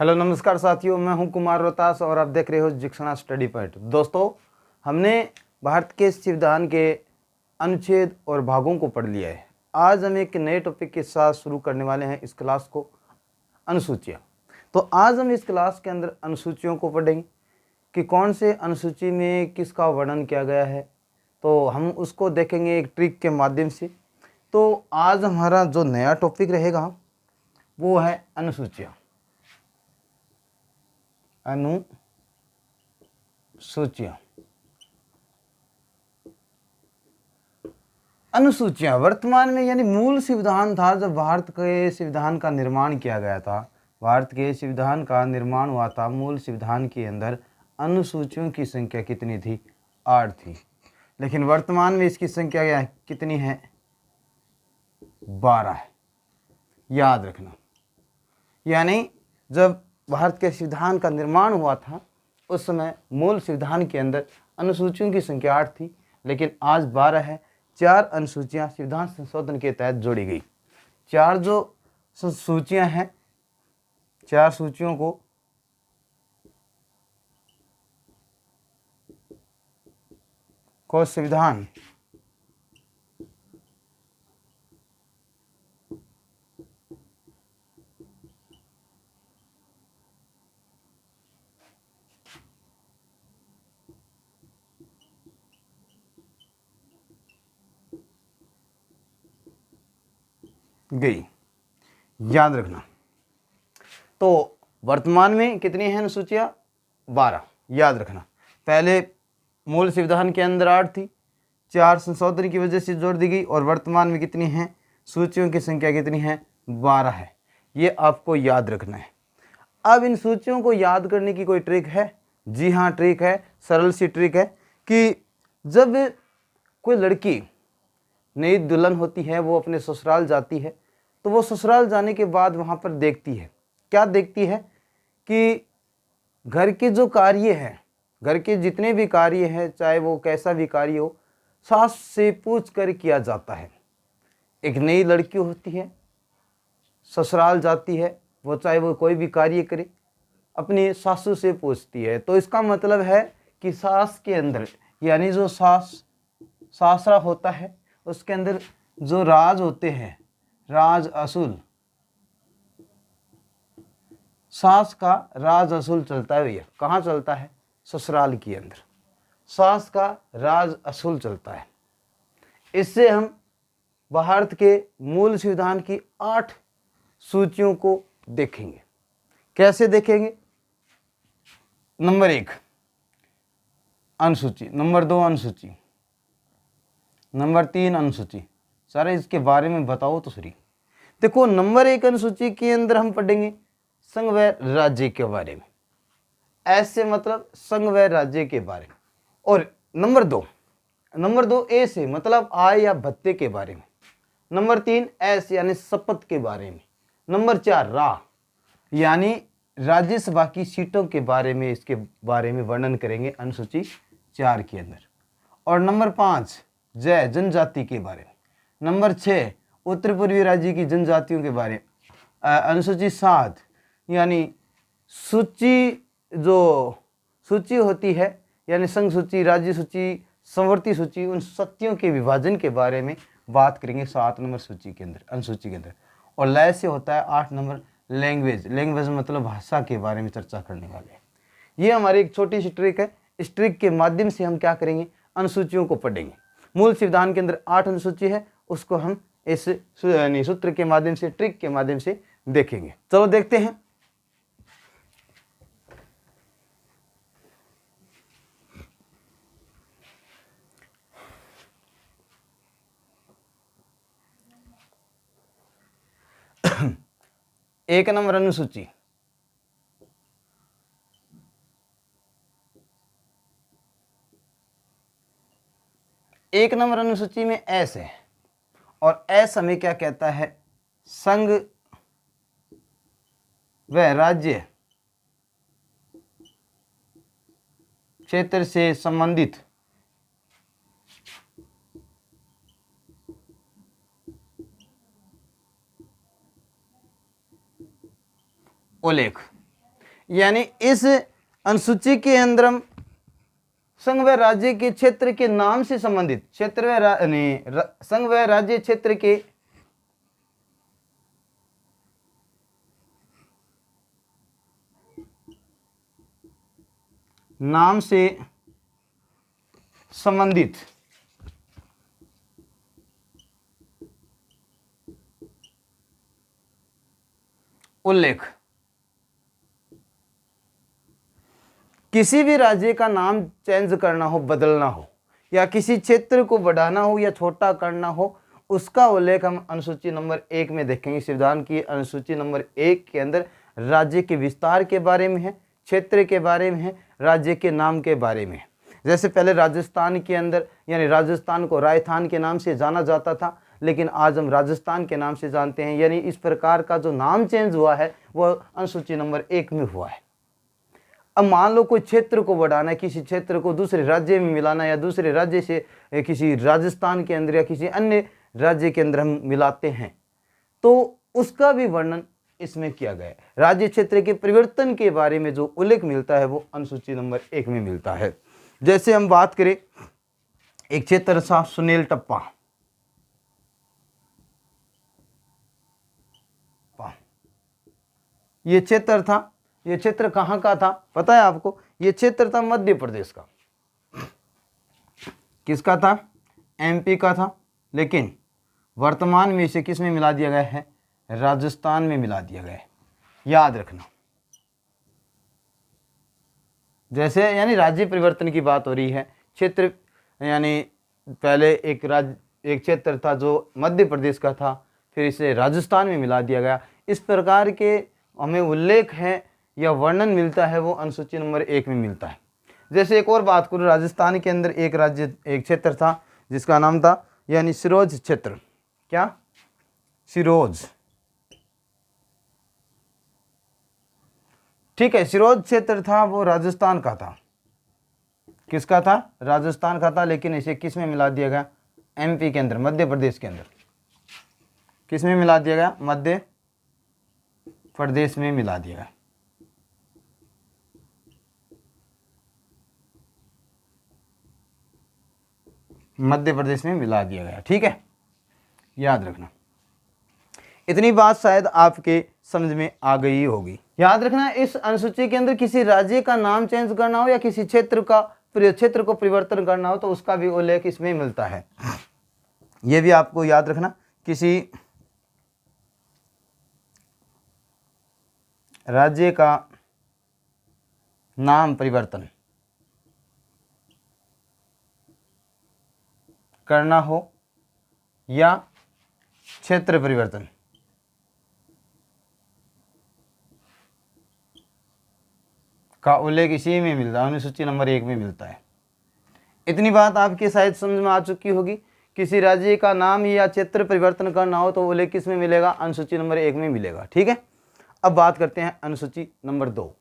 Hello नमस्कार साथियों, मैं हूं कुमार रोहतास और आप देख रहे हो जिक्सना स्टडी पॉइंट। दोस्तों, हमने भारत के संविधान के अनुच्छेद और भागों को पढ़ लिया है। आज हम एक नए टॉपिक के साथ शुरू करने वाले हैं इस क्लास को, अनुसूचियाँ। तो आज हम इस क्लास के अंदर अनुसूचियों को पढ़ेंगे कि कौन से अनुसूची में किसका वर्णन किया गया है, तो हम उसको देखेंगे एक ट्रिक के माध्यम से। तो आज हमारा जो नया टॉपिक रहेगा वो है अनुसूचियाँ। अनुसूचियाँ अनुसूचियाँ वर्तमान में यानी मूल संविधान था। जब भारत के संविधान का निर्माण किया गया था, भारत के संविधान का निर्माण हुआ था, मूल संविधान के अंदर अनुसूचियों की संख्या कितनी थी? 8 थी। लेकिन वर्तमान में इसकी संख्या कितनी है? 12 है। याद रखना, यानी जब भारत के संविधान का निर्माण हुआ था उस समय मूल संविधान के अंदर अनुसूचियों की संख्या 8 थी, लेकिन आज 12 है। 4 अनुसूचियां संविधान संशोधन के तहत जोड़ी गई। 4 जो सूचियां हैं, 4 सूचियों को संविधान गई। याद रखना। तो वर्तमान में कितनी हैं अनुसूचियां? 12। याद रखना, पहले मूल संविधान के अंदर 8 थी, 4 संशोधन की वजह से जोड़ दी गई, और वर्तमान में कितनी हैं? सूचियों की संख्या कितनी है? 12 है। ये आपको याद रखना है। अब इन सूचियों को याद करने की कोई ट्रिक है? जी हाँ, ट्रिक है। सरल सी ट्रिक है कि जब कोई लड़की नई दुल्हन होती है, वो अपने ससुराल जाती है, तो वो ससुराल जाने के बाद वहाँ पर देखती है, क्या देखती है कि घर के जो कार्य है, घर के जितने भी कार्य हैं, चाहे वो कैसा भी कार्य हो, सास से पूछ कर किया जाता है। एक नई लड़की होती है, ससुराल जाती है, वो चाहे वो कोई भी कार्य करे अपनी सासू से पूछती है। तो इसका मतलब है कि सास के अंदर, यानी जो सासरा होता है, उसके अंदर जो राज होते हैं, राज असूल, सास का राज असूल चलता है। भैया कहाँ चलता है? ससुराल के अंदर सास का राज असूल चलता है। इससे हम भारत के मूल संविधान की 8 सूचियों को देखेंगे। कैसे देखेंगे? नंबर 1 अनुसूची, नंबर 2 अनुसूची, नंबर 3 अनुसूची। सारे इसके बारे में बताओ तो सही। देखो, नंबर 1 अनुसूची के अंदर हम पढ़ेंगे संघ व राज्य के बारे में। ऐसे मतलब संघ व राज्य के बारे में। और नंबर 2 ए से मतलब आय या भत्ते के बारे में। नंबर 3 एस यानी शपथ के बारे में। नंबर 4 रा यानी राज्यसभा की सीटों के बारे में, इसके बारे में वर्णन करेंगे अनुसूची 4 के अंदर। और नंबर 5 जय जनजाति के बारे में। नंबर 6 उत्तर पूर्वी राज्य की जनजातियों के बारे में। अनुसूची 7 यानी सूची, जो सूची होती है, यानी संघ सूची, राज्य सूची, संवर्ती सूची, उन शक्तियों के विभाजन के बारे में बात करेंगे 7 नंबर सूची के अंदर, अनुसूची के अंदर। और लय से होता है 8 नंबर लैंग्वेज मतलब भाषा के बारे में चर्चा करने वाले हैं। ये हमारी एक छोटी सी ट्रिक है। इस ट्रिक के माध्यम से हम क्या करेंगे? अनुसूचियों को पढ़ेंगे। मूल संविधान के अंदर 8 अनुसूची है, उसको हम इस सूत्र के माध्यम से, ट्रिक के माध्यम से देखेंगे। चलो देखते हैं। एक नंबर अनुसूची, एक नंबर अनुसूची में एस है, और एस हमें क्या कहता है? संघ व राज्य क्षेत्र से संबंधित उल्लेख। यानी इस अनुसूची के अंदर हम संघ व राज्य के क्षेत्र के नाम से संबंधित क्षेत्र व संघ व राज्य क्षेत्र के नाम से संबंधित उल्लेख किसी भी राज्य का नाम चेंज करना हो, बदलना हो, या किसी क्षेत्र को बढ़ाना हो या छोटा करना हो, उसका उल्लेख हम अनुसूची नंबर 1 में देखेंगे। संविधान की अनुसूची नंबर 1 के अंदर राज्य के विस्तार के बारे में है, क्षेत्र के बारे में है, राज्य के नाम के बारे में है। जैसे पहले राजस्थान के अंदर यानी राजस्थान को राजस्थान के नाम से जाना जाता था, लेकिन आज हम राजस्थान के नाम से जानते हैं। यानी इस प्रकार का जो नाम चेंज हुआ है वह अनुसूची नंबर 1 में हुआ है। अब मान लो कोई क्षेत्र को बढ़ाना है, किसी क्षेत्र को दूसरे राज्य में मिलाना, या दूसरे राज्य से किसी राजस्थान के अंदर या किसी अन्य राज्य के अंदर हम मिलाते हैं, तो उसका भी वर्णन इसमें किया गया है। राज्य क्षेत्र के परिवर्तन के बारे में जो उल्लेख मिलता है वो अनुसूची नंबर 1 में मिलता है। जैसे हम बात करें, एक क्षेत्र था सुनील टप्पा, ये क्षेत्र था। ये क्षेत्र कहाँ का था पता है आपको? ये क्षेत्र था मध्य प्रदेश का। किसका था? एमपी का था, लेकिन वर्तमान में इसे किस में मिला दिया गया है? राजस्थान में मिला दिया गया है। याद रखना, जैसे यानी राज्य परिवर्तन की बात हो रही है। क्षेत्र यानी पहले एक क्षेत्र था जो मध्य प्रदेश का था, फिर इसे राजस्थान में मिला दिया गया। इस प्रकार के हमें उल्लेख है या वर्णन मिलता है वो अनुसूची नंबर 1 में मिलता है। जैसे एक और बात करूँ, राजस्थान के अंदर एक क्षेत्र था जिसका नाम था यानी सिरोज क्षेत्र। क्या? सिरोज, ठीक है। सिरोज क्षेत्र था वो राजस्थान का था। किसका था? राजस्थान का था, लेकिन इसे किस में मिला दिया गया? एमपी के अंदर, मध्य प्रदेश के अंदर। किस में मिला दिया गया? मध्य प्रदेश में मिला दिया गया। मध्य प्रदेश में मिला दिया गया, ठीक है, याद रखना। इतनी बात शायद आपके समझ में आ गई होगी। याद रखना, इस अनुसूची के अंदर किसी राज्य का नाम चेंज करना हो या किसी क्षेत्र को परिवर्तन करना हो तो उसका भी उल्लेख इसमें मिलता है। यह भी आपको याद रखना, किसी राज्य का नाम परिवर्तन करना हो या क्षेत्र परिवर्तन का उल्लेख इसी में मिलता है, अनुसूची नंबर 1 में मिलता है। इतनी बात आपके शायद समझ में आ चुकी होगी। किसी राज्य का नाम या क्षेत्र परिवर्तन करना हो तो उल्लेख किस में मिलेगा? अनुसूची नंबर 1 में मिलेगा, ठीक है। अब बात करते हैं अनुसूची नंबर 2।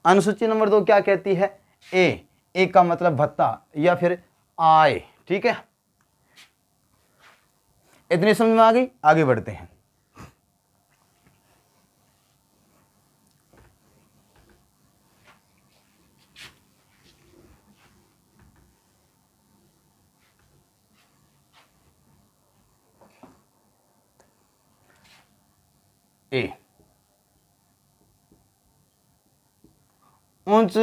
अनुसूची नंबर 2 क्या कहती है? ए का मतलब भत्ता या फिर आय, ठीक है। इतनी समझ में आ गई? आगे बढ़ते हैं। ए, उच्च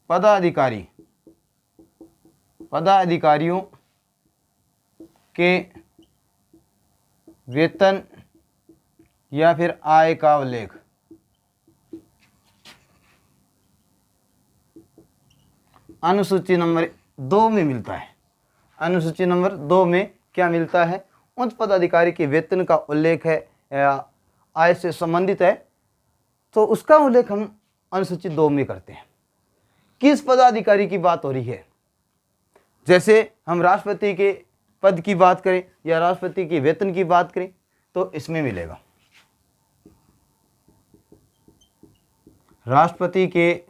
पदाधिकारियों के वेतन या फिर आय का उल्लेख अनुसूची नंबर 2 में मिलता है। अनुसूची नंबर 2 में क्या मिलता है? उच्च पदाधिकारी के वेतन का उल्लेख है, आय से संबंधित है, तो उसका उल्लेख हम अनुसूची 2 में करते हैं। किस पदाधिकारी की बात हो रही है? जैसे हम राष्ट्रपति के पद की बात करें या राष्ट्रपति के वेतन की बात करें तो इसमें मिलेगा। राष्ट्रपति के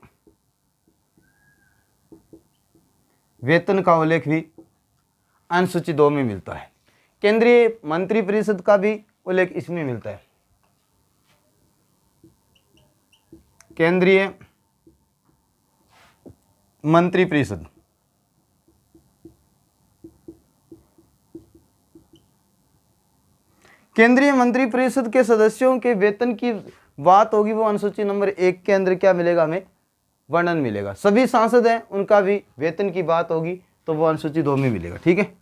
वेतन का उल्लेख भी अनुसूची 2 में मिलता है। केंद्रीय मंत्रिपरिषद का भी उल्लेख इसमें मिलता है। केंद्रीय मंत्रिपरिषद। केंद्रीय मंत्रिपरिषद के सदस्यों के वेतन की बात होगी, वो अनुसूची नंबर 1 के अंदर क्या मिलेगा, हमें वर्णन मिलेगा। सभी सांसद हैं, उनका भी वेतन की बात होगी तो वो अनुसूची 2 में मिलेगा। ठीक है,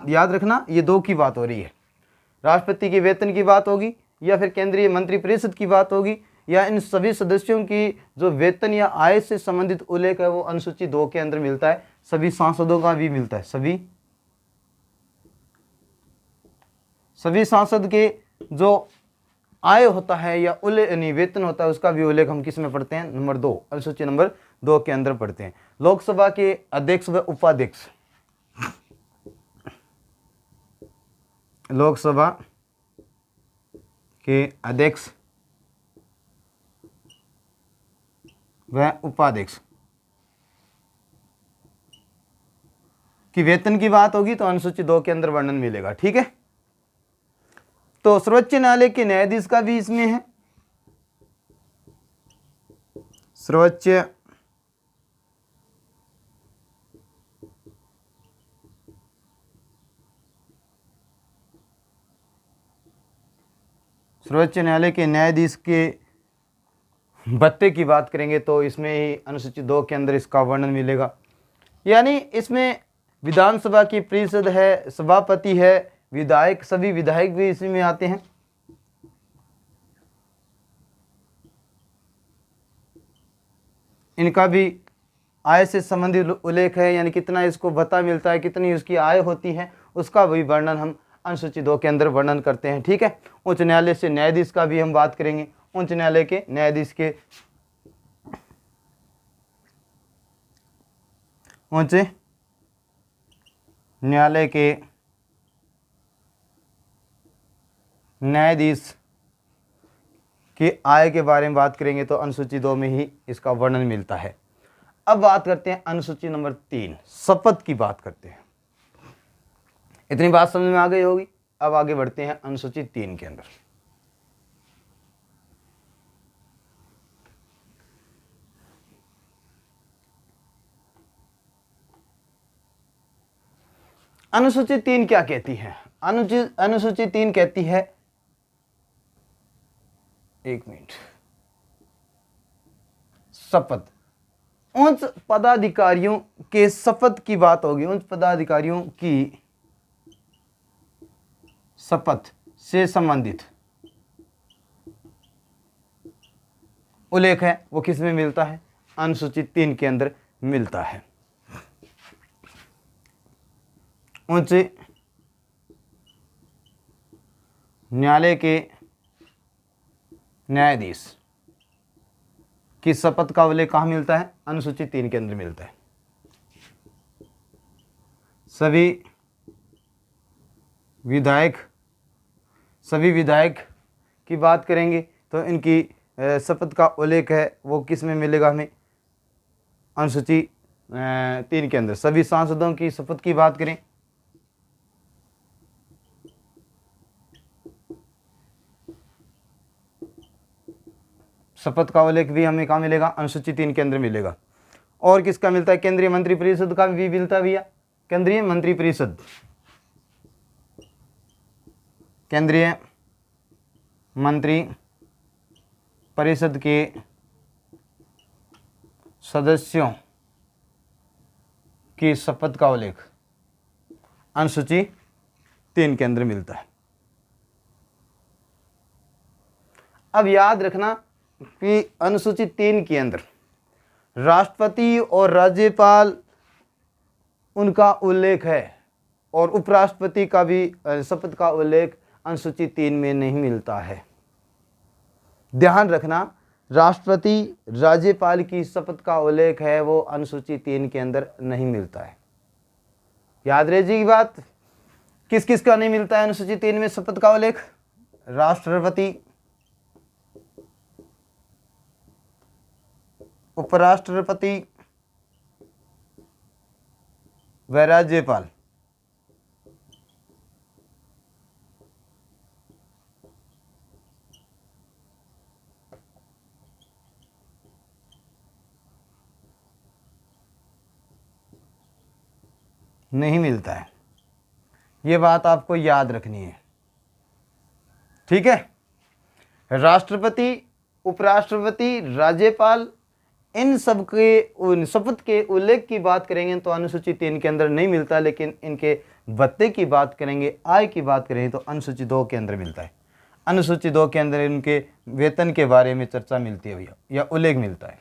याद रखना ये 2 की बात हो रही है। राष्ट्रपति के वेतन की बात होगी या फिर केंद्रीय मंत्रिपरिषद की बात होगी, या इन सभी सदस्यों की जो वेतन या आय से संबंधित उल्लेख है वो अनुसूची 2 के अंदर मिलता है। सभी सांसदों का भी मिलता है। सभी सांसद के जो आय होता है या वेतन होता है उसका भी उल्लेख हम किस में पढ़ते हैं, नंबर 2, अनुसूची नंबर 2 के अंदर पढ़ते हैं। लोकसभा के अध्यक्ष व उपाध्यक्ष, लोकसभा के अध्यक्ष व उपाध्यक्ष की वेतन की बात होगी तो अनुसूची 2 के अंदर वर्णन मिलेगा। ठीक है, तो सर्वोच्च न्यायालय के न्यायाधीश का भी इसमें है। सर्वोच्च न्यायालय के न्यायाधीश के भत्ते की बात करेंगे तो इसमें ही अनुसूची 2 के अंदर इसका वर्णन मिलेगा। यानी इसमें विधानसभा की परिषद है, सभापति है, विधायक, सभी विधायक भी इसी में आते हैं। इनका भी आय से संबंधित उल्लेख है, यानी कितना इसको भत्ता मिलता है, कितनी उसकी आय होती है, उसका भी वर्णन हम अनुसूची 2 के अंदर वर्णन करते हैं। ठीक है, उच्च न्यायालय से न्यायाधीश का भी हम बात करेंगे। उच्च न्यायालय के न्यायाधीश के उच्च न्यायालय के न्यायाधीश की आय के बारे में बात करेंगे तो अनुसूची 2 में ही इसका वर्णन मिलता है। अब बात करते हैं अनुसूची नंबर 3, शपथ की बात करते हैं। इतनी बात समझ में आ गई होगी। अब आगे बढ़ते हैं अनुसूची 3 के अंदर। अनुसूची 3 क्या कहती है? अनुसूची 3 कहती है, एक मिनट, शपथ, उच्च पदाधिकारियों के शपथ की बात होगी। उच्च पदाधिकारियों की शपथ से संबंधित उल्लेख है वो किस में मिलता है? अनुसूची 3 के अंदर मिलता है। उच्च न्यायालय के न्यायाधीश की शपथ का उल्लेख कहाँ मिलता है? अनुसूची 3 के अंदर मिलता है। सभी विधायक की बात करेंगे तो इनकी शपथ का उल्लेख है वो किस में मिलेगा हमें? अनुसूची 3 के अंदर। सभी सांसदों की शपथ की बात करें शपथ का उल्लेख भी हमें कहाँ मिलेगा? अनुसूची 3 के अंदर मिलेगा। और किसका मिलता है? केंद्रीय मंत्रिपरिषद का भी मिलता है भैया। केंद्रीय मंत्रिपरिषद, केंद्रीय मंत्री परिषद के सदस्यों की शपथ का उल्लेख अनुसूची 3 के अंदर मिलता है। अब याद रखना कि अनुसूची 3 के अंदर राष्ट्रपति और राज्यपाल उनका उल्लेख है और उपराष्ट्रपति का भी शपथ का उल्लेख अनुसूची 3 में नहीं मिलता है। ध्यान रखना, राष्ट्रपति राज्यपाल की शपथ का उल्लेख है वो अनुसूची 3 के अंदर नहीं मिलता है। याद रखिए बात, किस किस का नहीं मिलता है अनुसूची 3 में शपथ का उल्लेख? राष्ट्रपति, उपराष्ट्रपति व राज्यपाल। नहीं मिलता है। ये बात आपको याद रखनी है, ठीक है। राष्ट्रपति, उपराष्ट्रपति, राज्यपाल, इन सब के शपथ के उल्लेख की बात करेंगे तो अनुसूची 3 के अंदर नहीं मिलता, लेकिन इनके भत्ते की बात करेंगे, आय की बात करेंगे तो अनुसूची 2 के अंदर मिलता है। अनुसूची 2 के अंदर इनके वेतन के बारे में चर्चा मिलती है भैया, या उल्लेख मिलता है।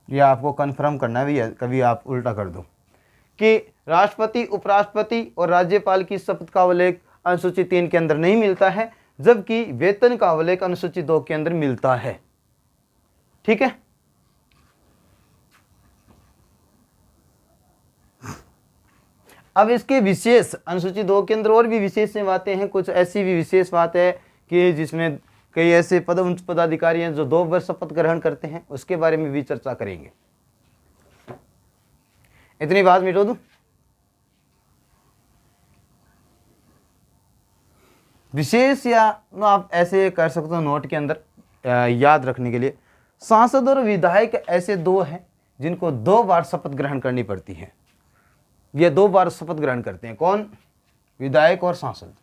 यह आपको कन्फर्म करना है भैया, कभी आप उल्टा कर दो कि राष्ट्रपति, उपराष्ट्रपति और राज्यपाल की शपथ का उल्लेख अनुसूची 3 के अंदर नहीं मिलता है, जबकि वेतन का उल्लेख अनुसूची 2 के अंदर मिलता है, ठीक है। अब इसके विशेष अनुसूची 2 के अंदर और भी विशेष बातें हैं, कुछ ऐसी भी विशेष बात है कि जिसमें कई ऐसे उच्च पदाधिकारी हैं जो 2 वर्ष शपथ ग्रहण करते हैं, उसके बारे में भी चर्चा करेंगे। इतनी बात मिटो दूं। विशेष या आप ऐसे कर सकते हो नोट के अंदर याद रखने के लिए, सांसद और विधायक ऐसे 2 हैं जिनको 2 बार शपथ ग्रहण करनी पड़ती है। ये 2 बार शपथ ग्रहण करते हैं, कौन? विधायक और सांसद।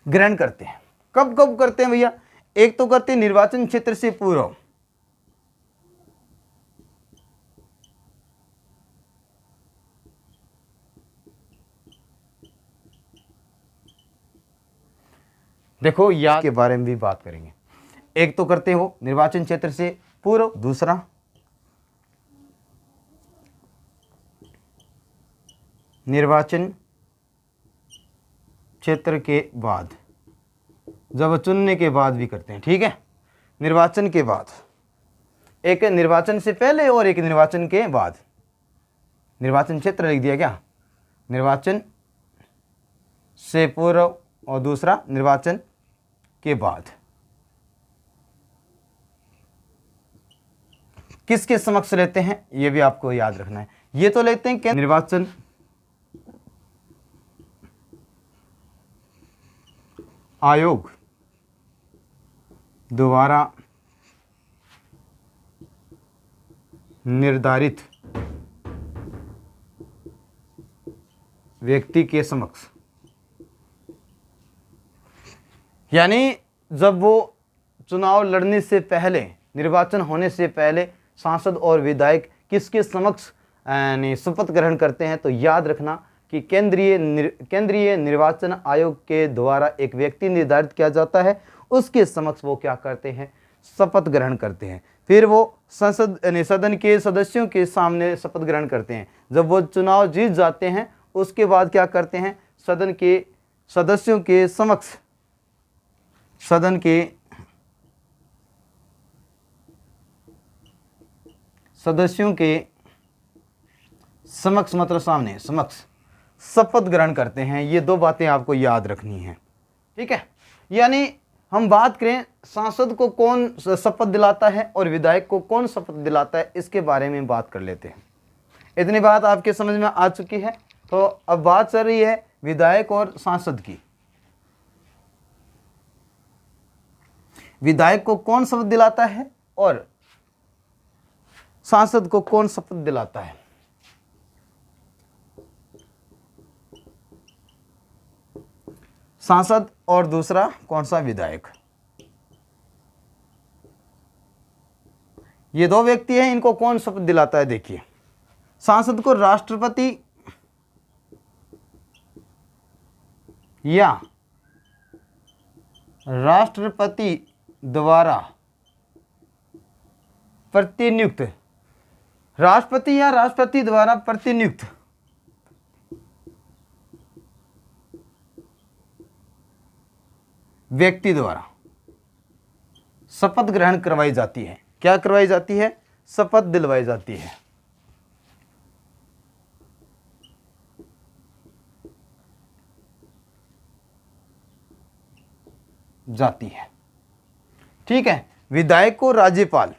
ग्रहण करते हैं। कब कब करते हैं भैया? एक तो करते हैं निर्वाचन क्षेत्र से पूर्व, देखो या के बारे में भी बात करेंगे। एक तो करते हैं वो निर्वाचन क्षेत्र से पूर्व, दूसरा निर्वाचन क्षेत्र के बाद, जब चुनने के बाद भी करते हैं, ठीक है। निर्वाचन के बाद, एक निर्वाचन से पहले और एक निर्वाचन के बाद। निर्वाचन क्षेत्र लिख दिया क्या? निर्वाचन से पूर्व और दूसरा निर्वाचन के बाद। किसके समक्ष लेते हैं ये भी आपको याद रखना है। ये तो लेते हैं क्या? निर्वाचन आयोग द्वारा निर्धारित व्यक्ति के समक्ष, यानी जब वो चुनाव लड़ने से पहले, निर्वाचन होने से पहले सांसद और विधायक किसके समक्ष शपथ ग्रहण करते हैं, तो याद रखना कि केंद्रीय निर्वाचन आयोग के द्वारा एक व्यक्ति निर्धारित किया जाता है, उसके समक्ष वो क्या करते हैं? शपथ ग्रहण करते हैं। फिर वो सदन के सदस्यों के सामने शपथ ग्रहण करते हैं। जब वो चुनाव जीत जाते हैं उसके बाद क्या करते हैं? सदन के सदस्यों के समक्ष, सदन के सदस्यों के समक्ष मतलब सामने, समक्ष शपथ ग्रहण करते हैं। ये 2 बातें आपको याद रखनी है, ठीक है। यानी हम बात करें सांसद को कौन शपथ दिलाता है और विधायक को कौन शपथ दिलाता है, इसके बारे में बात कर लेते हैं। इतनी बात आपके समझ में आ चुकी है। तो अब बात चल रही है विधायक और सांसद की। विधायक को कौन शपथ दिलाता है और सांसद को कौन शपथ दिलाता है? सांसद और दूसरा कौन सा? विधायक। ये 2 व्यक्ति हैं, इनको कौन शपथ दिलाता है? देखिए, सांसद को राष्ट्रपति या राष्ट्रपति द्वारा प्रतिनियुक्त, राष्ट्रपति या राष्ट्रपति द्वारा प्रतिनियुक्त व्यक्ति द्वारा शपथ ग्रहण करवाई जाती है। क्या करवाई जाती है? शपथ दिलवाई जाती है। जाती है। ठीक है, विधायक को राज्यपाल,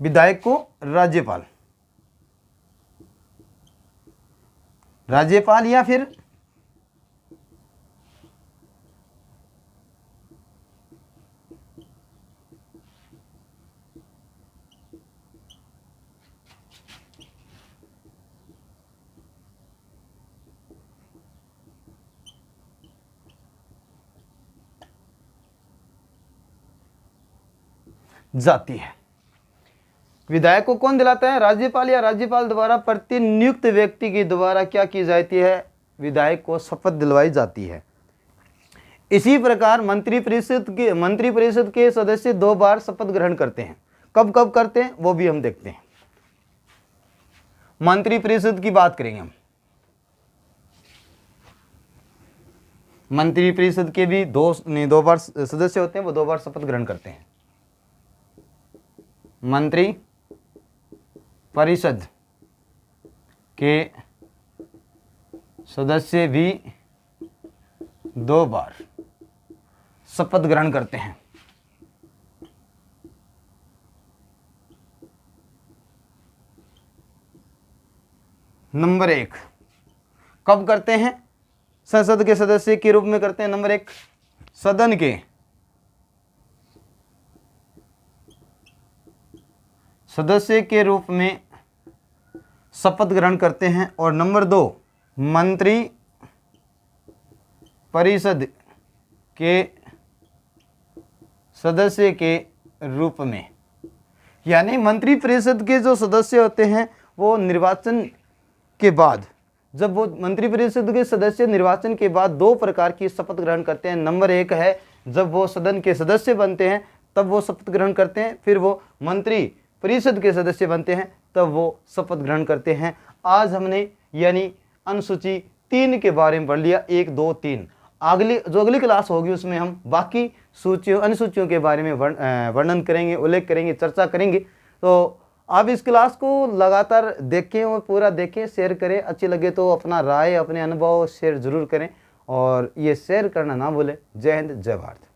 विधायक को राज्यपाल, राज्यपाल या फिर जाती है। विधायक को कौन दिलाता है? राज्यपाल या राज्यपाल द्वारा प्रतिनियुक्त व्यक्ति के द्वारा क्या की जाती है? विधायक को शपथ दिलवाई जाती है। इसी प्रकार मंत्रिपरिषद के सदस्य 2 बार शपथ ग्रहण करते हैं। कब कब करते हैं वो भी हम देखते हैं। मंत्रिपरिषद की बात करेंगे हम। मंत्रिपरिषद के भी 2 बार सदस्य होते हैं, वो 2 बार शपथ ग्रहण करते हैं। मंत्री परिषद के सदस्य भी 2 बार शपथ ग्रहण करते हैं। नंबर 1 कब करते हैं? संसद के सदस्य के रूप में करते हैं। नंबर 1 सदन के सदस्य के रूप में शपथ ग्रहण करते हैं। और नंबर 2 मंत्री परिषद के सदस्य के रूप में, यानी मंत्री परिषद के जो सदस्य होते हैं वो निर्वाचन के बाद, जब वो मंत्री परिषद के सदस्य निर्वाचन के बाद 2 प्रकार की शपथ ग्रहण करते हैं। नंबर 1 है जब वो सदन के सदस्य बनते हैं तब वो शपथ ग्रहण करते हैं, फिर वो मंत्री परिषद के सदस्य बनते हैं तब वो शपथ ग्रहण करते हैं। आज हमने यानी अनुसूची 3 के बारे में पढ़ लिया, 1, 2, 3। अगली क्लास होगी उसमें हम बाकी अनुसूचियों के बारे में वर्णन करेंगे, उल्लेख करेंगे, चर्चा करेंगे। तो आप इस क्लास को लगातार देखें और पूरा देखें, शेयर करें। अच्छी लगे तो अपना राय, अपने अनुभव शेयर जरूर करें और ये शेयर करना ना भूलें। जय हिंद, जय भारत।